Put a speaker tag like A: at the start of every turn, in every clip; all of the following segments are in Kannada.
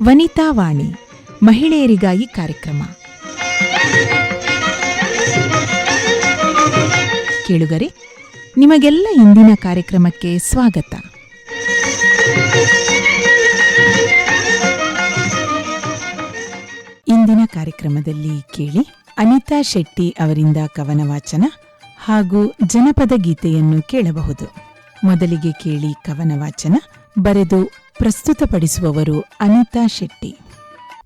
A: ವನಿತಾ ವಾಣಿ ಮಹಿಳೆಯರಿಗಾಗಿ ಕಾರ್ಯಕ್ರಮ. ಕೇಳುಗರೆ, ನಿಮಗೆಲ್ಲ ಇಂದಿನ ಕಾರ್ಯಕ್ರಮಕ್ಕೆ ಸ್ವಾಗತ. ಇಂದಿನ ಕಾರ್ಯಕ್ರಮದಲ್ಲಿ ಕೇಳಿ ಅನಿತಾ ಶೆಟ್ಟಿ ಅವರಿಂದ ಕವನ ವಾಚನ ಹಾಗೂ ಜನಪದ ಗೀತೆಯನ್ನು ಕೇಳಬಹುದು. ಮೊದಲಿಗೆ ಕೇಳಿ ಕವನ ವಾಚನ. ಬರೆದು ಪ್ರಸ್ತುತಪಡಿಸುವವರು ಅನಿತಾ ಶೆಟ್ಟಿ.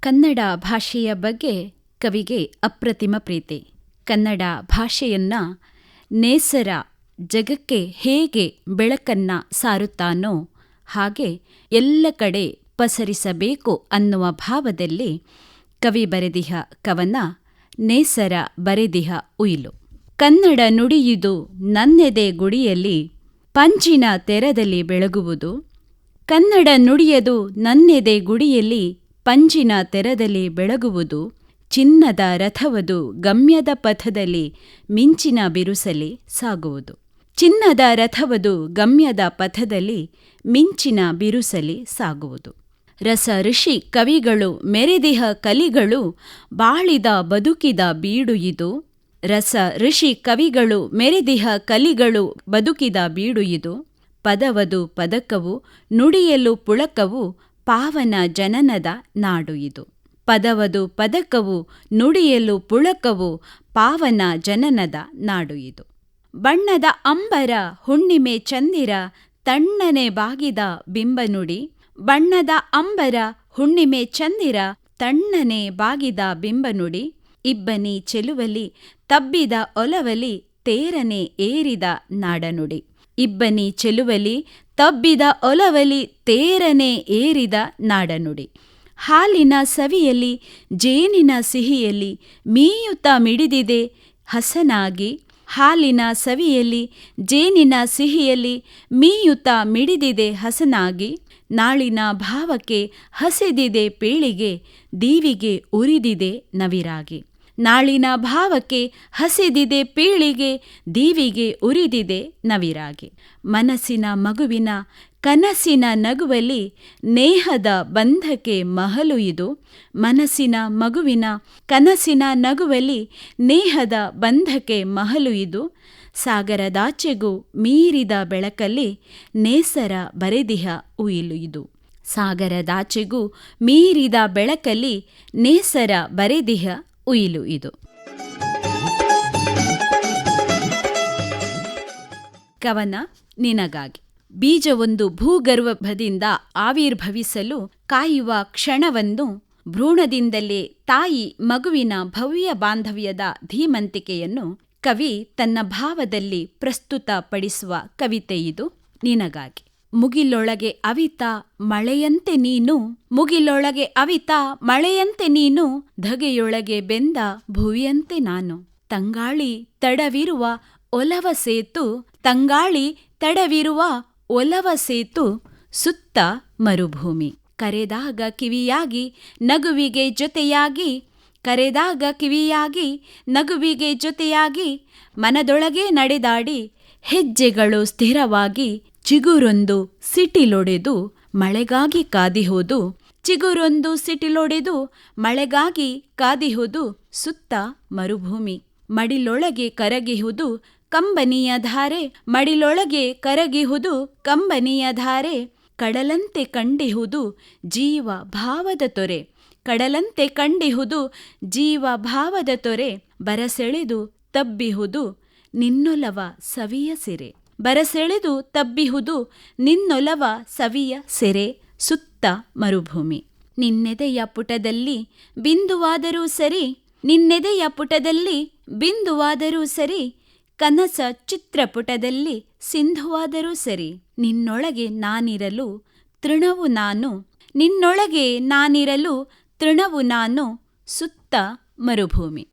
B: ಕನ್ನಡ ಭಾಷೆಯ ಬಗ್ಗೆ ಕವಿಗೆ ಅಪ್ರತಿಮ ಪ್ರೀತಿ. ಕನ್ನಡ ಭಾಷೆಯನ್ನ ನೇಸರ ಜಗಕ್ಕೆ ಹೇಗೆ ಬೆಳಕನ್ನ ಸಾರುತ್ತಾನೋ ಹಾಗೆ ಎಲ್ಲ ಕಡೆ ಪಸರಿಸಬೇಕು ಅನ್ನುವ ಭಾವದಲ್ಲಿ ಕವಿ ಬರೆದಿಹ ಕವನ ನೇಸರ ಬರೆದಿಹ ಉಯಿಲು. ಕನ್ನಡ ನುಡಿಯುವುದು ನನ್ನೆದೆ ಗುಡಿಯಲ್ಲಿ ಪಂಚಿನ ತೆರದಲ್ಲಿ ಬೆಳಗುವುದು. ಕನ್ನಡ ನುಡಿಯದು ನನ್ನೆದೆ ಗುಡಿಯಲ್ಲಿ ಪಂಚಿನ ತೆರದಲ್ಲಿ ಬೆಳಗುವುದು. ಚಿನ್ನದ ರಥವದು ಗಮ್ಯದ ಪಥದಲ್ಲಿ ಮಿಂಚಿನ ಬಿರುಸಲಿ ಸಾಗುವುದು. ಚಿನ್ನದ ರಥವದು ಗಮ್ಯದ ಪಥದಲ್ಲಿ ಮಿಂಚಿನ ಬಿರುಸಲಿ ಸಾಗುವುದು. ರಸ ಋಷಿ ಕವಿಗಳು ಮೆರೆದಿಹ ಕಲಿಗಳು ಬಾಳಿದ ಬದುಕಿದ ಬೀಡು ಇದು. ರಸ ಋಷಿ ಕವಿಗಳು ಮೆರೆದಿಹ ಕಲಿಗಳು ಬದುಕಿದ ಬೀಡು ಇದು. ಪದವದು ಪದಕವು ನುಡಿಯಲು ಪುಳಕವು ಪಾವನ ಜನನದ ನಾಡು ಇದು. ಪದವದು ಪದಕವು ನುಡಿಯಲು ಪುಳಕವು ಪಾವನ ಜನನದ ನಾಡು ಇದು. ಬಣ್ಣದ ಅಂಬರ ಹುಣ್ಣಿಮೆ ಚಂದಿರ ತಣ್ಣನೆ ಬಾಗಿದ ಬಿಂಬನುಡಿ. ಬಣ್ಣದ ಅಂಬರ ಹುಣ್ಣಿಮೆ ಚಂದಿರ ತಣ್ಣನೆ ಬಾಗಿದ ಬಿಂಬನುಡಿ. ಇಬ್ಬನಿ ಚೆಲುವಲಿ ತಬ್ಬಿದ ಒಲವಲಿ ತೇರನೆ ಏರಿದ ನಾಡನುಡಿ. ಇಬ್ಬನಿ ಚೆಲುವಲಿ ತಬ್ಬಿದ ಒಲವಲಿ ತೇರನೆ ಏರಿದ ನಾಡನುಡಿ. ಹಾಲಿನ ಸವಿಯಲ್ಲಿ ಜೇನಿನ ಸಿಹಿಯಲ್ಲಿ ಮೀಯುತ್ತ ಮಿಡಿದಿದೆ ಹಸನಾಗಿ. ಹಾಲಿನ ಸವಿಯಲ್ಲಿ ಜೇನಿನ ಸಿಹಿಯಲ್ಲಿ ಮೀಯುತ್ತ ಮಿಡಿದಿದೆ ಹಸನಾಗಿ. ನಾಳಿನ ಭಾವಕ್ಕೆ ಹಸಿದಿದೆ ಪೇಳಿಗೆ ದೀವಿಗೆ ಉರಿದಿದೆ ನವಿರಾಗಿ. ನಾಳಿನ ಭಾವಕ್ಕೆ ಹಸಿದಿದೆ ಪೀಳಿಗೆ ದೀವಿಗೆ ಉರಿದಿದೆ ನವಿರಾಗಿ. ಮನಸ್ಸಿನ ಮಗುವಿನ ಕನಸಿನ ನಗುವಲಿ ನೇಹದ ಬಂಧಕ್ಕೆ ಮಹಲು ಇದು. ಮನಸ್ಸಿನ ಮಗುವಿನ ಕನಸಿನ ನಗುವಲಿ ನೇಹದ ಬಂಧಕ್ಕೆ ಮಹಲು ಇದು. ಸಾಗರದಾಚೆಗೂ ಮೀರಿದ ಬೆಳಕಲ್ಲಿ ನೇಸರ ಬರೆದಿಹ ಉಯಿಲು ಇದು. ಸಾಗರದಾಚೆಗೂ ಮೀರಿದ ಬೆಳಕಲ್ಲಿ ನೇಸರ ಬರೆದಿಹ ಉಯಿಲು ಇದು. ಕವನ ನಿನಗಾಗಿ. ಬೀಜವೊಂದು ಭೂಗರ್ಭದಿಂದ ಆವಿರ್ಭವಿಸಲು ಕಾಯುವ ಕ್ಷಣವನ್ನು ಭ್ರೂಣದಿಂದಲೇ ತಾಯಿ ಮಗುವಿನ ಭವ್ಯ ಬಾಂಧವ್ಯದ ಧೀಮಂತಿಕೆಯನ್ನು ಕವಿ ತನ್ನ ಭಾವದಲ್ಲಿ ಪ್ರಸ್ತುತಪಡಿಸುವ ಕವಿತೆ ಇದು ನಿನಗಾಗಿ. ಮುಗಿಲೊಳಗೆ ಅವಿತ ಮಳೆಯಂತೆ ನೀನು, ಮುಗಿಲೊಳಗೆ ಅವಿತ ಮಳೆಯಂತೆ ನೀನು, ಧಗೆಯೊಳಗೆ ಬೆಂದ ಭುವಿಯಂತೆ ನಾನು. ತಂಗಾಳಿ ತಡವಿರುವ ಒಲವ ಸೇತು, ತಂಗಾಳಿ ತಡವಿರುವ ಒಲವ ಸೇತು, ಸುತ್ತ ಮರುಭೂಮಿ. ಕರೆದಾಗ ಕಿವಿಯಾಗಿ ನಗುವಿಗೆ ಜೊತೆಯಾಗಿ, ಕರೆದಾಗ ಕಿವಿಯಾಗಿ ನಗುವಿಗೆ ಜೊತೆಯಾಗಿ, ಮನದೊಳಗೆ ನಡೆದಾಡಿ ಹೆಜ್ಜೆಗಳು ಸ್ಥಿರವಾಗಿ, ಚಿಗುರೊಂದು ಸಿಟಿಲೊಡೆದು ಮಳೆಗಾಗಿ ಕಾದಿಹುದು, ಚಿಗುರೊಂದು ಸಿಟಿಲೊಡೆದು ಮಳೆಗಾಗಿ ಕಾದಿಹುದು, ಸುತ್ತ ಮರುಭೂಮಿ. ಮಡಿಲೊಳಗೆ ಕರಗಿಹುದು ಕಂಬನಿಯ ಧಾರೆ, ಮಡಿಲೊಳಗೆ ಕರಗಿಹುದು ಕಂಬನಿಯ ಧಾರೆ, ಕಡಲಂತೆ ಕಂಡಿಹುದು ಜೀವ ಭಾವದ ತೊರೆ, ಕಡಲಂತೆ ಕಂಡಿಹುದು ಜೀವ ಭಾವದ ತೊರೆ, ಬರಸೆಳೆದು ತಬ್ಬಿಹುದು ನಿನ್ನೊಲವ ಸವಿಯ ಸೆರೆ, ಬರಸೆಳೆದು ತಬ್ಬಿಹುದು ನಿನ್ನೊಲವ ಸವಿಯ ಸೆರೆ, ಸುತ್ತ ಮರುಭೂಮಿ. ನಿನ್ನೆದೆಯ ಪುಟದಲ್ಲಿ ಬಿಂದುವಾದರೂ ಸರಿ, ನಿನ್ನೆದೆಯ ಪುಟದಲ್ಲಿ ಬಿಂದುವಾದರೂ ಸರಿ, ಕನಸ ಚಿತ್ರಪುಟದಲ್ಲಿ ಸಿಂಧುವಾದರೂ ಸರಿ, ನಿನ್ನೊಳಗೆ ನಾನಿರಲು ತೃಣವು ನಾನು, ನಿನ್ನೊಳಗೆ ನಾನಿರಲು ತೃಣವು ನಾನು, ಸುತ್ತ ಮರುಭೂಮಿ.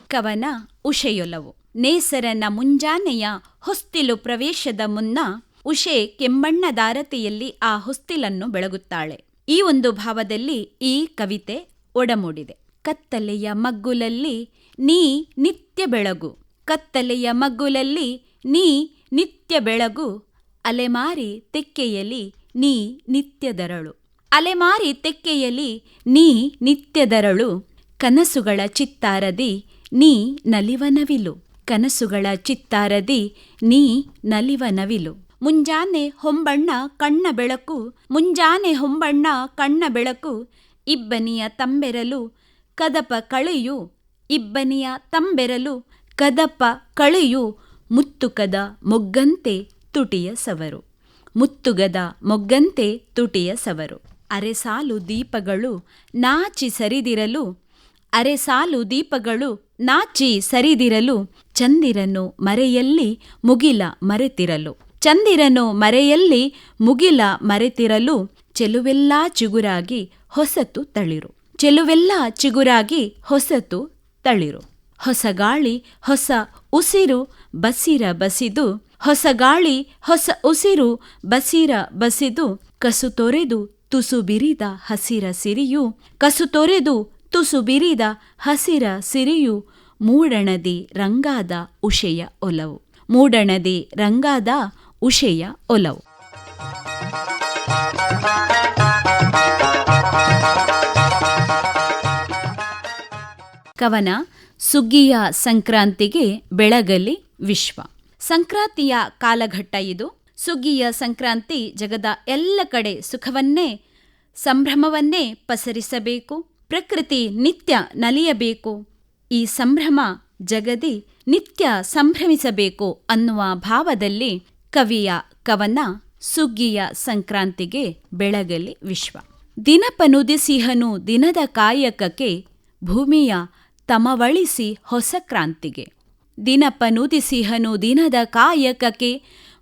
B: ಕವನ ಉಷೆಯೊಲವು. ನೇಸರನ ಮುಂಜಾನೆಯ ಹೊಸ್ತಿಲು ಪ್ರವೇಶದ ಮುನ್ನ ಉಷೆ ಕೆಂಬಣ್ಣದಾರತಿಯಲ್ಲಿ ಆ ಹೊಸ್ತಿಲನ್ನು ಬೆಳಗುತ್ತಾಳೆ. ಈ ಒಂದು ಭಾವದಲ್ಲಿ ಈ ಕವಿತೆ ಒಡಮೂಡಿದೆ. ಕತ್ತಲೆಯ ಮಗ್ಗುಲಲ್ಲಿ ನೀ ನಿತ್ಯ ಬೆಳಗು, ಕತ್ತಲೆಯ ಮಗ್ಗುಲಲ್ಲಿ ನೀ ನಿತ್ಯ ಬೆಳಗು, ಅಲೆಮಾರಿ ತೆಕ್ಕೆಯಲಿ ನೀ ನಿತ್ಯದರಳು. ಅಲೆಮಾರಿ ತೆಕ್ಕೆಯಲಿ ನೀ ನಿತ್ಯದರಳು, ಕನಸುಗಳ ಚಿತ್ತಾರದಿ ನೀ ನಲಿವನವಿಲು. ಕನಸುಗಳ ಚಿತ್ತಾರದಿ ನೀ ನಲಿವನವಿಲು. ಮುಂಜಾನೆ ಹೊಂಬಣ್ಣ ಕಣ್ಣ ಬೆಳಕು, ಮುಂಜಾನೆ ಹೊಂಬಣ್ಣ ಕಣ್ಣ ಬೆಳಕು, ಇಬ್ಬನಿಯ ತಂಬೆರಲು ಕದಪ ಕಳೆಯು, ಇಬ್ಬನಿಯ ತಂಬೆರಲು ಕದಪ ಕಳೆಯು, ಮುತ್ತುಕದ ಮೊಗ್ಗಂತೆ ತುಟಿಯ ಸವರು, ಮುತ್ತುಗದ ಮೊಗ್ಗಂತೆ ತುಟಿಯ ಸವರು. ಅರೆಸಾಲು ದೀಪಗಳು ನಾಚಿ ಸರಿದಿರಲು, ಅರೆಸಾಲು ದೀಪಗಳು ನಾಚಿ ಸರಿದಿರಲು, ಚಂದಿರನು ಮರೆಯಲ್ಲಿ ಮುಗಿಲ ಮರೆತಿರಲು, ಚಂದಿರನು ಮರೆಯಲ್ಲಿ ಮುಗಿಲ ಮರೆತಿರಲು, ಚೆಲುವೆಲ್ಲಾ ಚಿಗುರಾಗಿ ಹೊಸತು ತಳಿರು, ಚೆಲುವೆಲ್ಲಾ ಚಿಗುರಾಗಿ ಹೊಸತು ತಳಿರು. ಹೊಸ ಗಾಳಿ ಹೊಸ ಉಸಿರು ಬಸಿರ ಬಸಿದು, ಹೊಸ ಗಾಳಿ ಹೊಸ ಉಸಿರು ಬಸಿರ ಬಸಿದು, ಕಸು ತೊರೆದು ತುಸು ಬಿರಿದ ಹಸಿರ ಸಿರಿಯು, ಕಸು ತೊರೆದು ತುಸು ಬಿರಿದ ಹಸಿರ ಸಿರಿಯು, ಮೂಡಣದಿ ರಂಗಾದ ಉಷೆಯ ಒಲವು, ಮೂಡಣದಿ ರಂಗಾದ ಉಷೆಯ ಒಲವು. ಕವನ ಸುಗ್ಗಿಯ ಸಂಕ್ರಾಂತಿಗೆ ಬೆಳಗಲಿ ವಿಶ್ವ. ಸಂಕ್ರಾಂತಿಯ ಕಾಲಘಟ್ಟ ಇದು. ಸುಗ್ಗಿಯ ಸಂಕ್ರಾಂತಿ ಜಗದ ಎಲ್ಲ ಕಡೆ ಸುಖವನ್ನೇ ಸಂಭ್ರಮವನ್ನೇ ಪಸರಿಸಬೇಕು. ಪ್ರಕೃತಿ ನಿತ್ಯ ನಲಿಯಬೇಕು. ಈ ಸಂಭ್ರಮ ಜಗದಿ ನಿತ್ಯ ಸಂಭ್ರಮಿಸಬೇಕು ಅನ್ನುವ ಭಾವದಲ್ಲಿ ಕವಿಯ ಕವನ ಸುಗ್ಗಿಯ ಸಂಕ್ರಾಂತಿಗೆ ಬೆಳಗಲಿ ವಿಶ್ವ. ದಿನಪನುದಿಸಿಹನು ದಿನದ ಕಾಯಕಕ್ಕೆ, ಭೂಮಿಯ ತಮವಳಿಸಿ ಹೊಸ ಕ್ರಾಂತಿಗೆ. ದಿನಪನುದಿಸಿಹನು ದಿನದ ಕಾಯಕಕ್ಕೆ,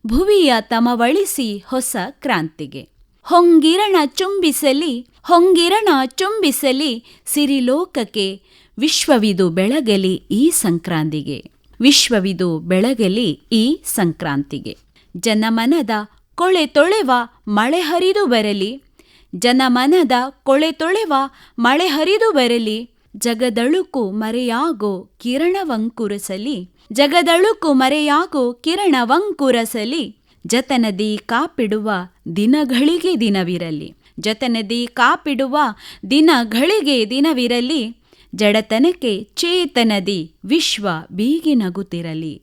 B: ಭುವಿಯ ತಮವಳಿಸಿ ಹೊಸ ಕ್ರಾಂತಿಗೆ. ಹೊಂಗಿರಣ ಚುಂಬಿಸಲಿ, ಹೊಂಗಿರಣ ಚುಂಬಿಸಲಿ ಸಿರಿಲೋಕಕ್ಕೆ, ವಿಶ್ವವಿದು ಬೆಳಗಲಿ ಈ ಸಂಕ್ರಾಂತಿಗೆ, ವಿಶ್ವವಿದು ಬೆಳಗಲಿ ಈ ಸಂಕ್ರಾಂತಿಗೆ. ಜನಮನದ ಕೊಳೆ ತೊಳೆವ ಮಳೆ ಹರಿದು ಬರಲಿ, ಜನಮನದ ಕೊಳೆ ತೊಳೆವ ಮಳೆ ಹರಿದು ಬರಲಿ, ಜಗದಳುಕು ಮರೆಯಾಗೋ ಕಿರಣವಂಕುರಸಲಿ, ಜಗದಳುಕು ಮರೆಯಾಗೋ ಕಿರಣವಂಕುರಸಲಿ, ಜತನದಿ ಕಾಪಿಡುವ ದಿನಗಳಿಗೆ ದಿನವಿರಲಿ, ಜತನದಿ ಕಾಪಿಡುವ ದಿನಗಳಿಗೆ ದಿನವಿರಲಿ, ಜಡತನಕ್ಕೆ ಚೇತನದಿ ವಿಶ್ವ ಬೀಗಿ ನಗುತ್ತಿರಲಿ,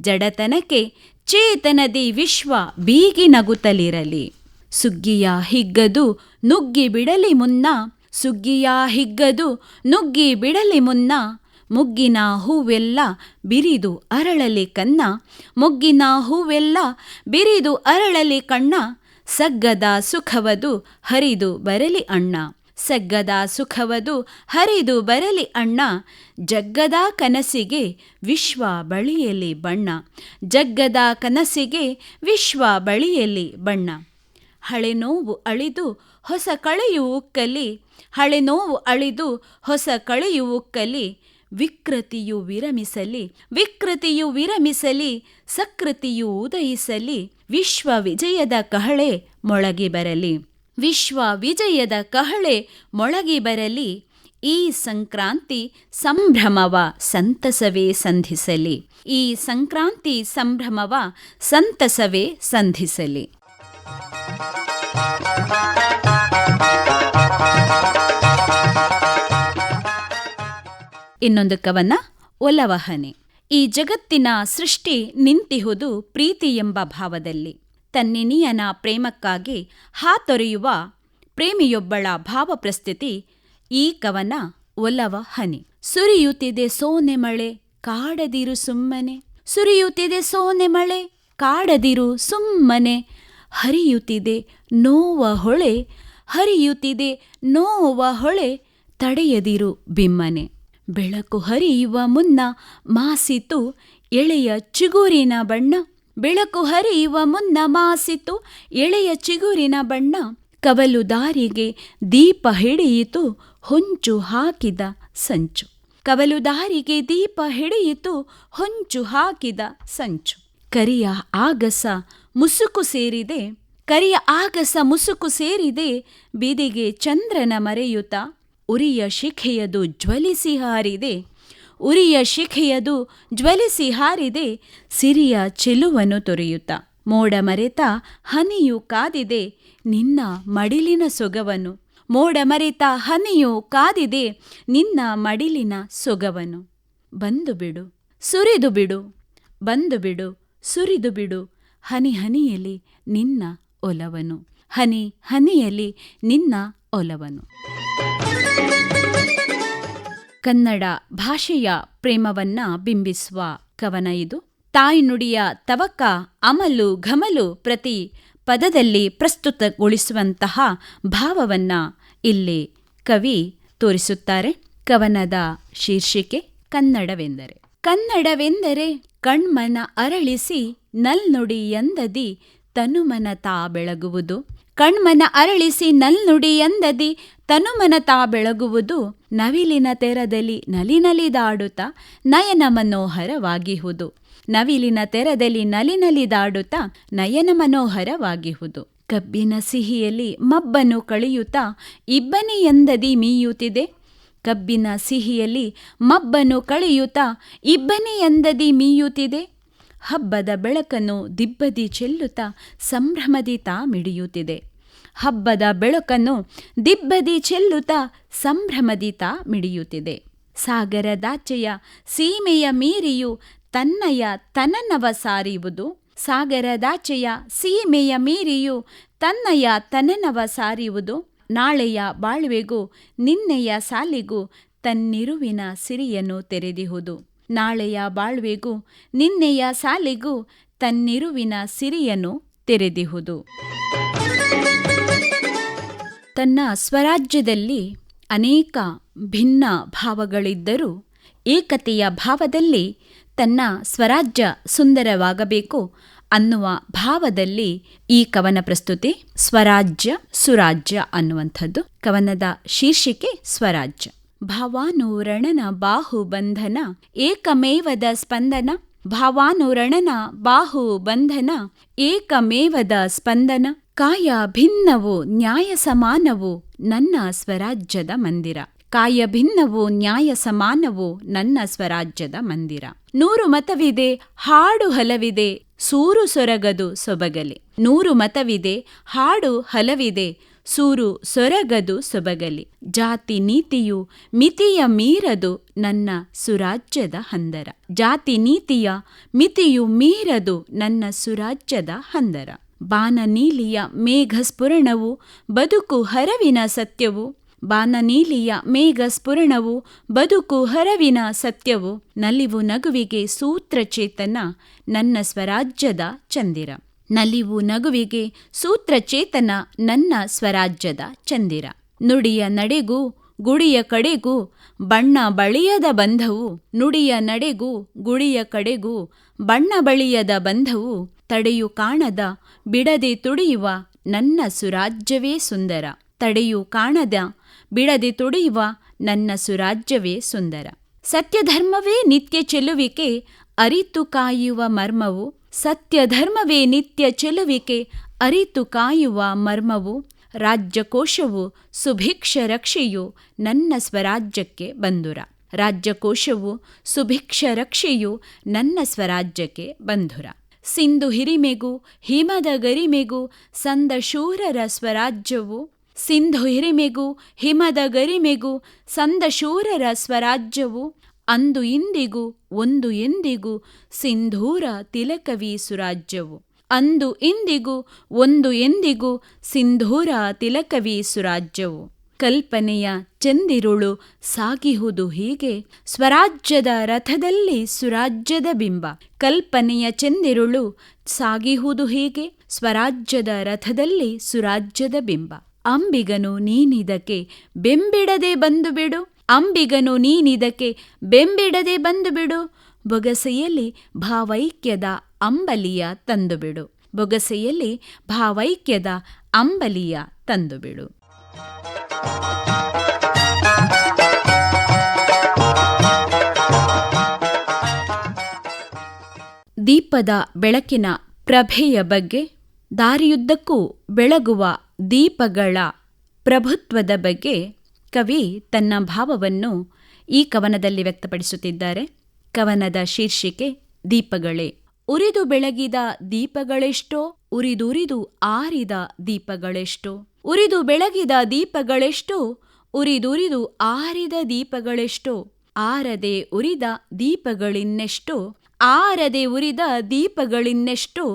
B: ಜಡತನಕ್ಕೆ ಚೇತನದಿ ವಿಶ್ವ ಬೀಗಿ ನಗುತ್ತಲಿರಲಿ. ಸುಗ್ಗಿಯ ಹಿಗ್ಗದು ನುಗ್ಗಿ ಬಿಡಲಿ ಮುನ್ನ, ಸುಗ್ಗಿಯ ಹಿಗ್ಗದು ನುಗ್ಗಿ ಬಿಡಲಿ ಮುನ್ನ, ಮುಗ್ಗಿನ ಹೂವೆಲ್ಲ ಬಿರಿದು ಅರಳಲಿ ಕನ್ನ, ಮುಗ್ಗಿನ ಹೂವೆಲ್ಲ ಬಿರಿದು ಅರಳಲಿ ಕಣ್ಣ, ಸಗ್ಗದ ಸುಖವದು ಹರಿದು ಬರಲಿ ಅಣ್ಣ, ಸಗ್ಗದ ಸುಖವದು ಹರಿದು ಬರಲಿ ಅಣ್ಣ, ಜಗ್ಗದ ಕನಸಿಗೆ ವಿಶ್ವ ಬಳಿಯಲಿ ಬಣ್ಣ, ಜಗ್ಗದ ಕನಸಿಗೆ ವಿಶ್ವ ಬಳಿಯಲಿ ಬಣ್ಣ. ಹಳೆ ನೋವು ಅಳಿದು ಹೊಸ ಕಳೆಯು ಉಕ್ಕಲಿ, ಹಳೆ ನೋವು ಅಳಿದು ಹೊಸ ಕಳೆಯು ಉಕ್ಕಲಿ, ವಿಕೃತಿಯು ವಿರಮಿಸಲಿ, ವಿಕೃತಿಯು ವಿರಮಿಸಲಿ, ಸಕೃತಿಯು ಉದಯಿಸಲಿ, ವಿಶ್ವ ವಿಜಯದ ಕಹಳೆ ಮೊಳಗಿ ಬರಲಿ, ವಿಶ್ವ ವಿಜಯದ ಕಹಳೆ ಮೊಳಗಿ ಬರಲಿ. ಈ ಸಂಕ್ರಾಂತಿ ಸಂಭ್ರಮವ ಸಂತಸವೇ ಸಂಧಿಸಲಿ, ಈ ಸಂಕ್ರಾಂತಿ ಸಂಭ್ರಮವ ಸಂತಸವೇ ಸಂಧಿಸಲಿ. ಇನ್ನೊಂದು ಕವನ ಒಲವಹನೆ. ಈ ಜಗತ್ತಿನ ಸೃಷ್ಟಿ ನಿಂತಿಹುದು ಪ್ರೀತಿ ಎಂಬ ಭಾವದಲ್ಲಿ. ತನ್ನಿನಿಯನ ಪ್ರೇಮಕ್ಕಾಗಿ ಹಾತೊರೆಯುವ ಪ್ರೇಮಿಯೊಬ್ಬಳ ಭಾವಪ್ರಸ್ಥಿತಿ ಈ ಕವನ ಒಲವಹನೆ. ಸುರಿಯುತ್ತಿದೆ ಸೋನೆ ಮಳೆ ಕಾಡದಿರು ಸುಮ್ಮನೆ, ಸುರಿಯುತ್ತಿದೆ ಸೋನೆ ಮಳೆ ಕಾಡದಿರು ಸುಮ್ಮನೆ, ಹರಿಯುತ್ತಿದೆ ನೋವ ಹೊಳೆ, ಹರಿಯುತ್ತಿದೆ ನೋವ ಹೊಳೆ ತಡೆಯದಿರು ಬಿಮ್ಮನೆ. ಬೆಳಕು ಹರಿಯುವ ಮುನ್ನ ಮಾಸಿತು ಎಳೆಯ ಚಿಗುರಿನ ಬಣ್ಣ, ಬೆಳಕು ಹರಿಯುವ ಮುನ್ನ ಮಾಸಿತು ಎಳೆಯ ಚಿಗುರಿನ ಬಣ್ಣ, ಕವಲು ದಾರಿಗೆ ದೀಪ ಹಿಡಿಯಿತು ಹೊಂಚು ಹಾಕಿದ ಸಂಚು, ಕವಲು ದಾರಿಗೆ ದೀಪ ಹಿಡಿಯಿತು ಹೊಂಚು ಹಾಕಿದ ಸಂಚು. ಕರಿಯ ಆಗಸ ಮುಸುಕು ಸೇರಿದೆ, ಕರಿಯ ಆಗಸ ಮುಸುಕು ಸೇರಿದೆ, ಬೀದಿಗೆ ಚಂದ್ರನ ಮರೆಯುತ್ತ ಉರಿಯ ಶಿಖೆಯದು ಜ್ವಲಿಸಿ ಹಾರಿದೆ, ಉರಿಯ ಶಿಖೆಯದು ಜ್ವಲಿಸಿ ಹಾರಿದೆ, ಸಿರಿಯ ಚೆಲುವನ್ನು ತೊರೆಯುತ್ತ, ಮೋಡ ಮರೆತ ಹನಿಯು ಕಾದಿದೆ ನಿನ್ನ ಮಡಿಲಿನ ಸೊಗವನು. ಮೋಡ ಮರೆತ ಹನಿಯು ಕಾದಿದೆ ನಿನ್ನ ಮಡಿಲಿನ ಸೊಗವನು. ಬಂದು ಬಿಡು ಸುರಿದು ಬಿಡು, ಬಂದು ಬಿಡು ಸುರಿದು ಬಿಡು, ಹನಿ ಹನಿಯಲಿ ನಿನ್ನ ಒಲವನು, ಹನಿ ಹನಿಯಲಿ ನಿನ್ನ ಒಲವನು. ಕನ್ನಡ ಭಾಷೆಯ ಪ್ರೇಮವನ್ನ ಬಿಂಬಿಸುವ ಕವನ ಇದು. ತಾಯ್ನುಡಿಯ ತವಕ ಅಮಲು ಘಮಲು ಪ್ರತಿ ಪದದಲ್ಲಿ ಪ್ರಸ್ತುತಗೊಳಿಸುವಂತಹ ಭಾವವನ್ನ ಇಲ್ಲಿ ಕವಿ ತೋರಿಸುತ್ತಾರೆ. ಕವನದ ಶೀರ್ಷಿಕೆ ಕನ್ನಡವೆಂದರೆ. ಕನ್ನಡವೆಂದರೆ ಕಣ್ಮನ ಅರಳಿಸಿ ನಲ್ನುಡಿ ಎಂದದಿ ತನುಮನ ತಾ ಬೆಳಗುವುದು. ಕಣ್ಮನ ಅರಳಿಸಿ ನಲ್ನುಡಿ ಎಂದದಿ ತನುಮನ ತಾ ಬೆಳಗುವುದು. ನವಿಲಿನ ತೆರದಲ್ಲಿ ನಲಿನಲಿದಾಡುತ್ತ ನಯನ ಮನೋಹರವಾಗಿಹುದು. ನವಿಲಿನ ತೆರದಲ್ಲಿ ನಲಿನಲಿದಾಡುತ್ತ ನಯನ ಮನೋಹರವಾಗಿಹುದು. ಕಬ್ಬಿನ ಸಿಹಿಯಲ್ಲಿ ಮಬ್ಬನು ಕಳೆಯುತ್ತಾ ಇಬ್ಬನಿ ಎಂದದಿ ಮೀಯುತ್ತಿದೆ. ಕಬ್ಬಿನ ಸಿಹಿಯಲ್ಲಿ ಮಬ್ಬನು ಕಳೆಯುತ್ತಾ ಇಬ್ಬನಿ ಎಂದದಿ ಮೀಯುತ್ತಿದೆ. ಹಬ್ಬದ ಬೆಳಕನ್ನು ದಿಬ್ಬದಿ ಚೆಲ್ಲುತ್ತಾ ಸಂಭ್ರಮದಿ ತಾ ಮಿಡಿಯುತ್ತಿದೆ. ಹಬ್ಬದ ಬೆಳಕನ್ನು ದಿಬ್ಬದಿ ಚೆಲ್ಲುತ್ತಾ ಸಂಭ್ರಮದಿ ತಾ ಮಿಡಿಯುತ್ತಿದೆ. ಸಾಗರದಾಚೆಯ ಸೀಮೆಯ ಮೀರಿಯು ತನ್ನಯ ತನನವ ಸಾರಿಯುವುದು. ಸಾಗರದಾಚೆಯ ಸೀಮೆಯ ಮೀರಿಯು ತನ್ನಯ ತನನವ ಸಾರಿಯುವುದು. ನಾಳೆಯ ಬಾಳ್ವೆಗೂ ನಿನ್ನೆಯ ಸಾಲಿಗೂ ತನ್ನಿರುವಿನ ಸಿರಿಯನ್ನು ತೆರೆದಿಹುದು. ನಾಳೆಯ ಬಾಳ್ವೆಗೂ ನಿನ್ನೆಯ ಸಾಲಿಗೂ ತನ್ನಿರುವಿನ ಸಿರಿಯನ್ನು ತೆರೆದಿಹುದು. ತನ್ನ ಸ್ವರಾಜ್ಯದಲ್ಲಿ ಅನೇಕ ಭಿನ್ನ ಭಾವಗಳಿದ್ದರೂ ಏಕತೆಯ ಭಾವದಲ್ಲಿ ತನ್ನ ಸ್ವರಾಜ್ಯ ಸುಂದರವಾಗಬೇಕು ಅನ್ನುವ ಭಾವದಲ್ಲಿ ಈ ಕವನ ಪ್ರಸ್ತುತಿ. ಸ್ವರಾಜ್ಯ ಸುರಾಜ್ಯ ಅನ್ನುವಂಥದ್ದು. ಕವನದ ಶೀರ್ಷಿಕೆ ಸ್ವರಾಜ್ಯ. ಭಾವಾನುರಣನ ಬಾಹುಬಂಧನ ಏಕಮೇವದ ಸ್ಪಂದನ. ಭಾವಾನುರಣನ ಬಾಹುಬಂಧನ ಏಕಮೇವದ ಸ್ಪಂದನ. ಕಾಯ ಭಿನ್ನವು ನ್ಯಾಯ ಸಮಾನವು ನನ್ನ ಸ್ವರಾಜ್ಯದ ಮಂದಿರ. ಕಾಯ ಭಿನ್ನವು ನ್ಯಾಯ ಸಮಾನವು ನನ್ನ ಸ್ವರಾಜ್ಯದ ಮಂದಿರ. ನೂರು ಮತವಿದೆ ಹಾಡು ಹಲವಿದೆ ಸೂರು ಸೊರಗದು ಸೊಬಗಲಿ. ನೂರು ಮತವಿದೆ ಹಾಡು ಹಲವಿದೆ ಸೂರು ಸೊರಗದು ಸೊಬಗಲಿ. ಜಾತಿ ನೀತಿಯು ಮಿತಿಯ ಮೀರದು ನನ್ನ ಸುರಾಜ್ಯದ ಹಂದರ. ಜಾತಿ ನೀತಿಯ ಮಿತಿಯು ಮೀರದು ನನ್ನ ಸುರಾಜ್ಯದ ಹಂದರ. ಬಾನ ನೀಲಿಯ ಮೇಘ ಸ್ಫುರಣವು ಬದುಕು ಹರವಿನ ಸತ್ಯವು. ಬಾನ ನೀಲಿಯ ಮೇಘ ಸ್ಫುರಣವು ಬದುಕು ಹರವಿನ ಸತ್ಯವು. ನಲಿವು ನಗುವಿಗೆ ಸೂತ್ರಚೇತನ ನನ್ನ ಸ್ವರಾಜ್ಯದ ಚಂದಿರ. ನಲಿವು ನಗುವಿಗೆ ಸೂತ್ರಚೇತನ ನನ್ನ ಸ್ವರಾಜ್ಯದ ಚಂದಿರ. ನುಡಿಯ ನಡೆಗೂ ಗುಡಿಯ ಕಡೆಗೂ ಬಣ್ಣ ಬಳಿಯದ ಬಂಧವು. ನುಡಿಯ ನಡೆಗೂ ಗುಡಿಯ ಕಡೆಗೂ ಬಣ್ಣ ಬಳಿಯದ ಬಂಧವು. ತಡೆಯು ಕಾಣದ ಬಿಡದೆ ತುಡಿಯುವ ನನ್ನ ಸುರಾಜ್ಯವೇ ಸುಂದರ. ತಡೆಯು ಕಾಣದ ಬಿಡದೆ ತುಡಿಯುವ ನನ್ನ ಸುರಾಜ್ಯವೇ ಸುಂದರ. ಸತ್ಯಧರ್ಮವೇ ನಿತ್ಯ ಚೆಲುವಿಕೆ ಅರಿತು ಕಾಯುವ ಮರ್ಮವು. ಸತ್ಯಧರ್ಮವೇ ನಿತ್ಯ ಚೆಲುವಿಕೆ ಅರಿತು ಕಾಯುವ ಮರ್ಮವು. ರಾಜ್ಯಕೋಶವು ಸುಭಿಕ್ಷ ರಕ್ಷೆಯು ನನ್ನ ಸ್ವರಾಜ್ಯಕ್ಕೆ ಬಂಧುರ. ರಾಜ್ಯಕೋಶವು ಸುಭಿಕ್ಷ ರಕ್ಷೆಯು ನನ್ನ ಸ್ವರಾಜ್ಯಕ್ಕೆ ಬಂಧುರ. ಸಿಂಧು ಹಿರಿಮೆಗೂ ಹಿಮದ ಗರಿಮೆಗೂ ಸಂದ ಶೂರರ ಸ್ವರಾಜ್ಯವು. ಸಿಂಧು ಹಿರಿಮೆಗೂ ಹಿಮದ ಗರಿಮೆಗೂ ಸಂದ ಶೂರರ ಸ್ವರಾಜ್ಯವು. ಅಂದು ಇಂದಿಗೂ ಒಂದು ಎಂದಿಗೂ ಸಿಂಧೂರ ತಿಲಕವಿ ಸುರಾಜ್ಯವು. ಅಂದು ಇಂದಿಗೂ ಒಂದು ಎಂದಿಗೂ ಸಿಂಧೂರ ತಿಲಕವಿ ಸುರಾಜ್ಯವು. ಕಲ್ಪನೆಯ ಚಂದಿರುಳು ಸಾಗಿಹುದು ಹೀಗೆ ಸ್ವರಾಜ್ಯದ ರಥದಲ್ಲಿ ಸುರಾಜ್ಯದ ಬಿಂಬ. ಕಲ್ಪನೆಯ ಚಂದಿರುಳು ಸಾಗಿಹುದು ಹೀಗೆ ಸ್ವರಾಜ್ಯದ ರಥದಲ್ಲಿ ಸುರಾಜ್ಯದ ಬಿಂಬ. ಅಂಬಿಗನು ನೀನಿದಕ್ಕೆ ಬೆಂಬಿಡದೆ ಬಂದು ಬಿಡು. ಅಂಬಿಗನು ನೀನಿದಕ್ಕೆ ಬೆಂಬಿಡದೆ ಬಂದು ಬಿಡು. ಬೊಗಸೆಯಲ್ಲಿ ಭಾವೈಕ್ಯದ ಅಂಬಲಿಯ ತಂದುಬಿಡು. ಬೊಗಸೆಯಲ್ಲಿ ಭಾವೈಕ್ಯದ ಅಂಬಲಿಯ ತಂದುಬಿಡು. ದೀಪದ ಬೆಳಕಿನ ಪ್ರಭೆಯ ಬಗ್ಗೆ, ದಾರಿಯುದ್ದಕ್ಕೂ ಬೆಳಗುವ ದೀಪಗಳ ಪ್ರಭುತ್ವದ ಬಗ್ಗೆ ಕವಿ ತನ್ನ ಭಾವವನ್ನು ಈ ಕವನದಲ್ಲಿ ವ್ಯಕ್ತಪಡಿಸುತ್ತಿದ್ದಾರೆ. ಕವನದ ಶೀರ್ಷಿಕೆ ದೀಪಗಳೇ. ಉರಿದು ಬೆಳಗಿದ ದೀಪಗಳೆಷ್ಟೋ, ಉರಿದುರಿದು ಆರಿದ ದೀಪಗಳೆಷ್ಟೋ. ಉರಿದು ಬೆಳಗಿದ ದೀಪಗಳೆಷ್ಟೋ, ಉರಿದುರಿದು ಆರಿದ ದೀಪಗಳೆಷ್ಟೋ. ಆರದೆ ಉರಿದ ದೀಪಗಳಿನ್ನೆಷ್ಟೋ, ಆರದೆ ಉರಿದ ದೀಪಗಳಿನ್ನೆಷ್ಟೋ.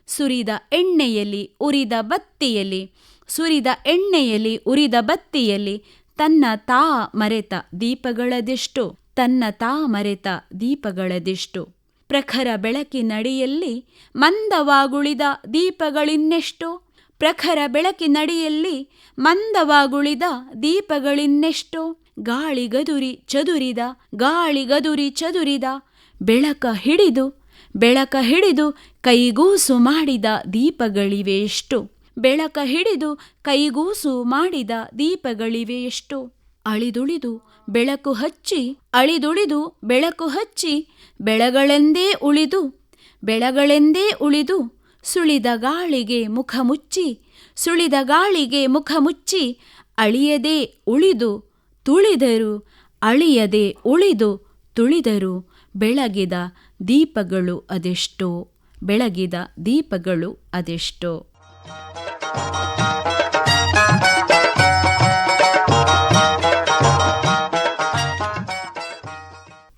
B: ಸುರಿದ ಎಣ್ಣೆಯಲ್ಲಿ ಉರಿದ ಬತ್ತಿಯಲ್ಲಿ, ಸುರಿದ ಎಣ್ಣೆಯಲ್ಲಿ ಉರಿದ ಬತ್ತಿಯಲ್ಲಿ ತನ್ನ ತಾ ಮರೆತ ದೀಪಗಳದೆಷ್ಟೋ, ತನ್ನ ತಾ ಮರೆತ ದೀಪಗಳದೆಷ್ಟೋ. ಪ್ರಖರ ಬೆಳಕಿನಡಿಯಲ್ಲಿ ಮಂದವಾಗುಳಿದ ದೀಪಗಳಿನ್ನೆಷ್ಟೋ, ಪ್ರಖರ ಬೆಳಕಿನಡಿಯಲ್ಲಿ ಮಂದವಾಗುಳಿದ ದೀಪಗಳಿನ್ನೆಷ್ಟೋ. ಗಾಳಿಗದುರಿ ಚದುರಿದ, ಗಾಳಿಗದುರಿ ಚದುರಿದ ಬೆಳಕ ಹಿಡಿದು, ಬೆಳಕ ಹಿಡಿದು ಕೈಗೂಸು ಮಾಡಿದ ದೀಪಗಳಿವೆ ಎಷ್ಟೋ, ಬೆಳಕ ಹಿಡಿದು ಕೈಗೂಸು ಮಾಡಿದ ದೀಪಗಳಿವೆ ಎಷ್ಟೋ. ಅಳಿದುಳಿದು ಬೆಳಕು ಹಚ್ಚಿ, ಅಳಿದುಳಿದು ಬೆಳಕು ಹಚ್ಚಿ ಬೆಳಗಳೆಂದೇ ಉಳಿದು, ಬೆಳಗಳೆಂದೇ ಉಳಿದು ಸುಳಿದ ಗಾಳಿಗೆ ಮುಖ ಮುಚ್ಚಿ, ಸುಳಿದ ಗಾಳಿಗೆ ಮುಖ ಮುಚ್ಚಿ ಅಳಿಯದೆ ಉಳಿದು ತುಳಿದರು, ಅಳಿಯದೆ ಉಳಿದು ತುಳಿದರು ಬೆಳಗಿದ ದೀಪಗಳು ಅದೆಷ್ಟೋ, ಬೆಳಗಿದ ದೀಪಗಳು ಅದೆಷ್ಟೋ.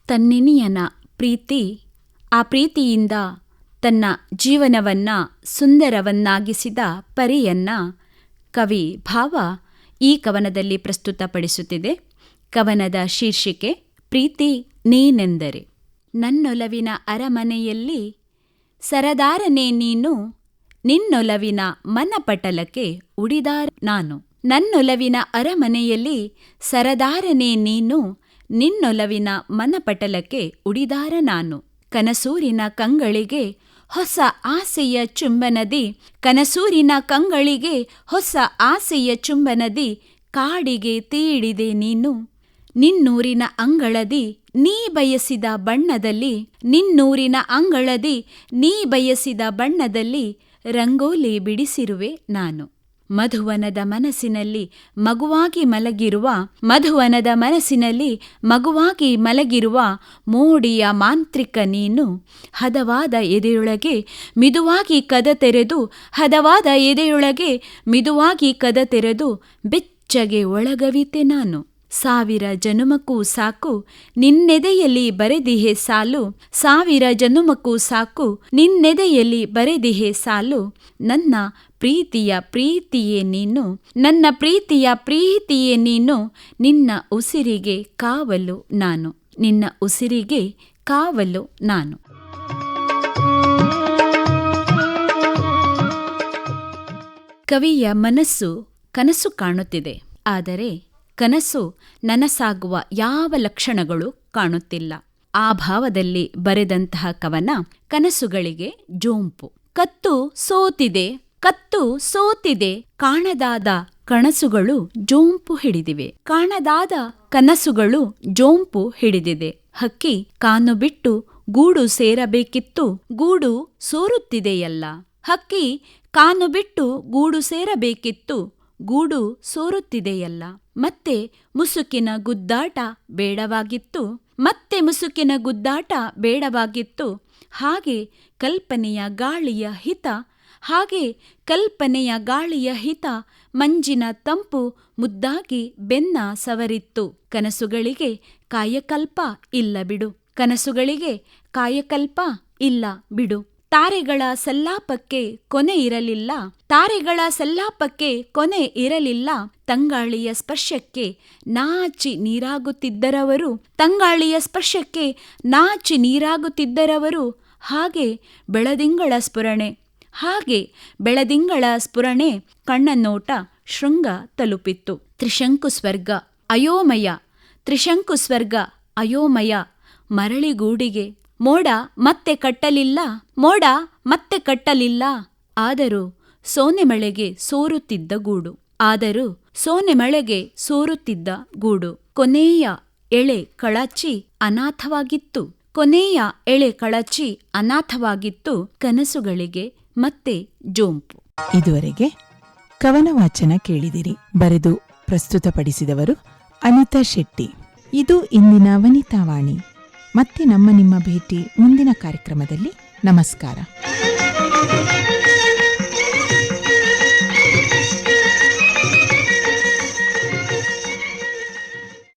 B: ತನ್ನಿನಿಯನ ಪ್ರೀತಿ, ಆ ಪ್ರೀತಿಯಿಂದ ತನ್ನ ಜೀವನವನ್ನ ಸುಂದರವನ್ನಾಗಿಸಿದ ಪರಿಯನ್ನ ಕವಿ ಭಾವ ಈ ಕವನದಲ್ಲಿ ಪ್ರಸ್ತುತಪಡಿಸುತ್ತಿದೆ. ಕವನದ ಶೀರ್ಷಿಕೆ ಪ್ರೀತಿ ನೀನೆಂದರೆ. ನನ್ನೊಲವಿನ ಅರಮನೆಯಲ್ಲಿ ಸರದಾರನೇ ನೀನು, ನಿನ್ನೊಲವಿನ ಮನಪಟಲಕ್ಕೆ ಉಡಿದಾರ ನಾನು. ನನ್ನೊಲವಿನ ಅರಮನೆಯಲ್ಲಿ ಸರದಾರನೇ ನೀನು, ನಿನ್ನೊಲವಿನ ಮನಪಟಲಕ್ಕೆ ಉಡಿದಾರ ನಾನು. ಕನಸೂರಿನ ಕಂಗಳಿಗೆ ಹೊಸ ಆಸೆಯ ಚುಂಬನದಿ, ಕನಸೂರಿನ ಕಂಗಳಿಗೆ ಹೊಸ ಆಸೆಯ ಚುಂಬನದಿ ಕಾಡಿಗೆ ತೀಡಿದೆ ನೀನು. ನಿನ್ನೂರಿನ ಅಂಗಳದಿ ನೀ ಬಯಸಿದ ಬಣ್ಣದಲ್ಲಿ, ನಿನ್ನೂರಿನ ಅಂಗಳದಿ ನೀ ಬಯಸಿದ ಬಣ್ಣದಲ್ಲಿ ರಂಗೋಲಿ ಬಿಡಿಸಿರುವೆ ನಾನು. ಮಧುವನದ ಮನಸ್ಸಿನಲ್ಲಿ ಮಗುವಾಗಿ ಮಲಗಿರುವ, ಮಧುವನದ ಮನಸ್ಸಿನಲ್ಲಿ ಮಗುವಾಗಿ ಮಲಗಿರುವ ಮೋಡಿಯ ಮಾಂತ್ರಿಕ ನೀನು. ಹದವಾದ ಎದೆಯೊಳಗೆ ಮಿದುವಾಗಿ ಕದ ತೆರೆದು, ಹದವಾದ ಎದೆಯೊಳಗೆ ಮಿದುವಾಗಿ ಕದ ತೆರೆದು ಬೆಚ್ಚಗೆ ಒಳಗವಿತೆ ನಾನು. ಸಾವಿರ ಜನುಮಕ್ಕೂ ಸಾಕು ನಿನ್ನೆದೆಯಲ್ಲಿ ಬರೆದಿಹೆ ಸಾಲು, ಸಾವಿರ ಜನುಮಕ್ಕೂ ಸಾಕು ನಿನ್ನೆದೆಯಲ್ಲಿ ಬರೆದಿಹೆ ಸಾಲು. ನನ್ನ ಪ್ರೀತಿಯ ಪ್ರೀತಿಯೇ ನೀನು, ನನ್ನ ಪ್ರೀತಿಯ ಪ್ರೀತಿಯೇ ನೀನು. ನಿನ್ನ ಉಸಿರಿಗೆ ಕಾವಲು ನಾನು, ನಿನ್ನ ಉಸಿರಿಗೆ ಕಾವಲು ನಾನು. ಕವಿಯ ಮನಸ್ಸು ಕನಸು ಕಾಣುತ್ತಿದೆ, ಆದರೆ ಕನಸು ನನಸಾಗುವ ಯಾವ ಲಕ್ಷಣಗಳು ಕಾಣುತ್ತಿಲ್ಲ. ಆ ಭಾವದಲ್ಲಿ ಬರೆದಂತಹ ಕವನ ಕನಸುಗಳಿಗೆ ಜೋಂಪು. ಕತ್ತು ಸೋತಿದೆ, ಕತ್ತು ಸೋತಿದೆ, ಕಾಣದಾದ ಕನಸುಗಳು ಜೋಂಪು ಹಿಡಿದಿವೆ, ಕಾಣದಾದ ಕನಸುಗಳು ಜೋಂಪು ಹಿಡಿದಿದೆ. ಹಕ್ಕಿ ಕಾನು ಬಿಟ್ಟು ಗೂಡು ಸೇರಬೇಕಿತ್ತು, ಗೂಡು ಸೋರುತ್ತಿದೆಯಲ್ಲ. ಹಕ್ಕಿ ಕಾನು ಬಿಟ್ಟು ಗೂಡು ಸೇರಬೇಕಿತ್ತು, ಗೂಡು ಸೋರುತ್ತಿದೆಯಲ್ಲ. ಮತ್ತೆ ಮುಸುಕಿನ ಗುದ್ದಾಟ ಬೇಡವಾಗಿತ್ತು, ಮತ್ತೆ ಮುಸುಕಿನ ಗುದ್ದಾಟ ಬೇಡವಾಗಿತ್ತು. ಹಾಗೆ ಕಲ್ಪನೆಯ ಗಾಳಿಯ ಹಿತ, ಹಾಗೆ ಕಲ್ಪನೆಯ ಗಾಳಿಯ ಹಿತ ಮಂಜಿನ ತಂಪು ಮುದ್ದಾಗಿ ಬೆನ್ನ ಸವರಿತ್ತು. ಕನಸುಗಳಿಗೆ ಕಾಯಕಲ್ಪ ಇಲ್ಲ ಬಿಡು, ಕನಸುಗಳಿಗೆ ಕಾಯಕಲ್ಪ ಇಲ್ಲ ಬಿಡು. ತಾರೆಗಳ ಸಲ್ಲಾಪಕ್ಕೆ ಕೊನೆ ಇರಲಿಲ್ಲ, ತಾರೆಗಳ ಸಲ್ಲಾಪಕ್ಕೆ ಕೊನೆ ಇರಲಿಲ್ಲ. ತಂಗಾಳಿಯ ಸ್ಪರ್ಶಕ್ಕೆ ನಾಚಿ ನೀರಾಗುತ್ತಿದ್ದರವರು, ತಂಗಾಳಿಯ ಸ್ಪರ್ಶಕ್ಕೆ ನಾಚಿ ನೀರಾಗುತ್ತಿದ್ದರವರು. ಹಾಗೆ ಬೆಳದಿಂಗಳ ಸ್ಫುರಣೆ, ಹಾಗೆ ಬೆಳದಿಂಗಳ ಸ್ಫುರಣೆ ಕಣ್ಣನೋಟ ಶೃಂಗ ತಲುಪಿತ್ತು. ತ್ರಿಶಂಕು ಸ್ವರ್ಗ ಅಯೋಮಯ, ತ್ರಿಶಂಕು ಸ್ವರ್ಗ ಅಯೋಮಯ. ಮರಳಿಗೂಡಿಗೆ ಮೋಡ ಮತ್ತೆ ಕಟ್ಟಲಿಲ್ಲ, ಮೋಡ ಮತ್ತೆ ಕಟ್ಟಲಿಲ್ಲ. ಆದರೂ ಸೋನೆ ಮಳೆಗೆ ಸೋರುತ್ತಿದ್ದ ಗೂಡು, ಆದರೂ ಸೋನೆ ಮಳೆಗೆ ಸೋರುತ್ತಿದ್ದ ಗೂಡು. ಕೊನೆಯ ಎಳೆ ಕಳಚಿ ಅನಾಥವಾಗಿತ್ತು, ಕೊನೆಯ ಎಳೆ ಕಳಚಿ ಅನಾಥವಾಗಿತ್ತು. ಕನಸುಗಳಿಗೆ ಮತ್ತೆ ಜೋಂಪು.
A: ಇದುವರೆಗೆ ಕವನ ವಾಚನ ಕೇಳಿದಿರಿ. ಬರೆದು ಪ್ರಸ್ತುತಪಡಿಸಿದವರು ಅನಿತಾ ಶೆಟ್ಟಿ. ಇದು ಇಂದಿನ ವನಿತಾವಾಣಿ. ಮತ್ತೆ ನಮ್ಮ ನಿಮ್ಮ ಭೇಟಿ ಮುಂದಿನ ಕಾರ್ಯಕ್ರಮದಲ್ಲಿ. ನಮಸ್ಕಾರ.